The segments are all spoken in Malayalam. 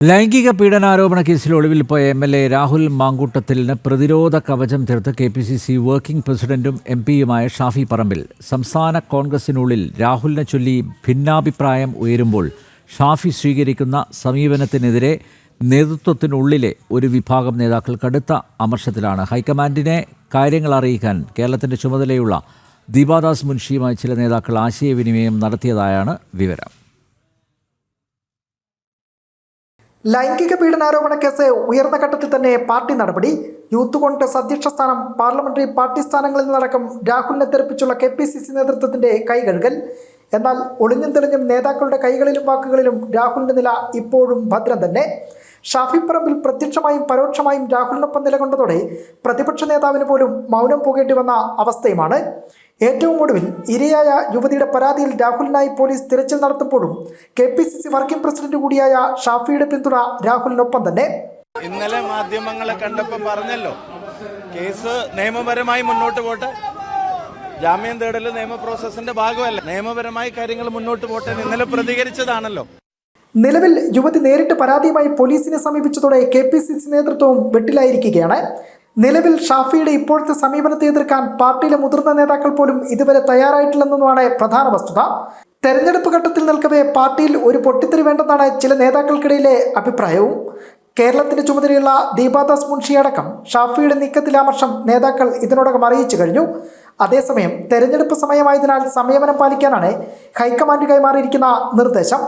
ലൈംഗിക പീഡനാരോപണ കേസിൽ ഒളിവിൽ പോയ എം.എൽ.എ. രാഹുൽ മാങ്കൂട്ടത്തിലിന് പ്രതിരോധ കവചം തീർത്ത് കെ.പി.സി.സി വർക്കിംഗ് പ്രസിഡന്റും എം.പിയുമായ ഷാഫി പറമ്പിൽ. സംസ്ഥാന കോൺഗ്രസിനുള്ളിൽ രാഹുലിനെ ചൊല്ലി ഭിന്നാഭിപ്രായം ഉയരുമ്പോൾ ഷാഫി സ്വീകരിക്കുന്ന സമീപനത്തിനെതിരെ നേതൃത്വത്തിനുള്ളിലെ ഒരു വിഭാഗം നേതാക്കൾ കടുത്ത അമർഷത്തിലാണ്. ഹൈക്കമാൻഡിനെ കാര്യങ്ങൾ അറിയിക്കാൻ കേരളത്തിന്റെ ചുമതലയുള്ള ദീപാദാസ് മുൻഷിയുമായി ചില നേതാക്കൾ ആശയവിനിമയം നടത്തിയതായാണ് വിവരം. ലൈംഗിക പീഡനാരോപണ കേസ് ഉയർന്ന ഘട്ടത്തിൽ തന്നെ പാർട്ടി നടപടി. യൂത്ത് കോൺഗ്രസ് അധ്യക്ഷ സ്ഥാനം, പാർലമെന്ററി പാർട്ടി സ്ഥാനങ്ങളിൽ നിന്നടക്കം രാഹുലിനെ തെറിപ്പിച്ചുള്ള കെ.പി.സി.സി നേതൃത്വത്തിന്റെ കൈകഴുകൽ. എന്നാൽ ഒളിഞ്ഞും തെളിഞ്ഞും നേതാക്കളുടെ കൈകളിലും വാക്കുകളിലും രാഹുലിന്റെ നില ഇപ്പോഴും ഭദ്രം തന്നെ. ഷാഫി പറമ്പിൽ പ്രത്യക്ഷമായും പരോക്ഷമായും രാഹുലിനൊപ്പം നിലകൊണ്ടതോടെ പ്രതിപക്ഷ നേതാവിന് പോലും മൗനം പോകേണ്ടി വന്ന അവസ്ഥയുമാണ്. ഏറ്റവും ഒടുവിൽ ഇരയായ യുവതിയുടെ പരാതിയിൽ രാഹുലിനായി പോലീസ് തിരച്ചിൽ നടത്തുമ്പോഴും കെ.പി.സി.സി വർക്കിംഗ് പ്രസിഡന്റ് കൂടിയായ ഷാഫിയുടെ പിന്തുണ രാഹുലിനൊപ്പം തന്നെ. ഇന്നലെ മാധ്യമങ്ങളെ കണ്ടപ്പോൾ പറഞ്ഞല്ലോ, കേസ് നിയമപരമായി മുന്നോട്ട് പോട്ടെ, ജാമ്യം തേടൽ നിയമ പ്രോസസ്സിന്റെ ഭാഗമല്ല, നിയമപരമായി കാര്യങ്ങൾ മുന്നോട്ട് പോട്ടെ ഇന്നലെ പ്രതികരിച്ചതാണല്ലോ. നിലവിൽ യുവതി നേരിട്ട് പരാതിയുമായി പോലീസിനെ സമീപിച്ചതോടെ കെ.പി.സി.സി നേതൃത്വവും വെട്ടിലായിരിക്കുകയാണ്. നിലവിൽ ഷാഫിയുടെ ഇപ്പോഴത്തെ സമീപനത്തെ എതിർക്കാൻ പാർട്ടിയിലെ മുതിർന്ന നേതാക്കൾ പോലും ഇതുവരെ തയ്യാറായിട്ടില്ലെന്നതാണ് പ്രധാന വസ്തുത. തെരഞ്ഞെടുപ്പ് ഘട്ടത്തിൽ നിൽക്കവേ പാർട്ടിയിൽ ഒരു പൊട്ടിത്തെറി വേണ്ടെന്നാണ് ചില നേതാക്കൾക്കിടയിലെ അഭിപ്രായവും. കേരളത്തിന്റെ ചുമതലയുള്ള ദീപാദാസ് മുൻഷി അടക്കം ഷാഫിയുടെ നീക്കത്തിലെ അമർഷം നേതാക്കൾ ഇതിനോടകം അറിയിച്ചു കഴിഞ്ഞു. അതേസമയം തെരഞ്ഞെടുപ്പ് സമയമായതിനാൽ സംയമനം പാലിക്കാനാണ് ഹൈക്കമാൻഡ് കൈമാറിയിരിക്കുന്ന നിർദ്ദേശം.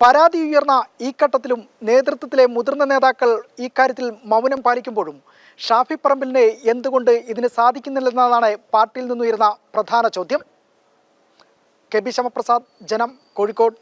പരാതി ഉയർന്ന ഈ ഘട്ടത്തിലും നേതൃത്വത്തിലെ മുതിർന്ന നേതാക്കൾ ഇക്കാര്യത്തിൽ മൗനം പാലിക്കുമ്പോഴും ഷാഫി പറമ്പിലിനെ എന്തുകൊണ്ട് ഇതിന് സാധിക്കുന്നില്ലെന്നതാണ് പാർട്ടിയിൽ നിന്നുയരുന്ന പ്രധാന ചോദ്യം. കെ.ബി. ശ്യാമപ്രസാദ്, ജനം, കോഴിക്കോട്.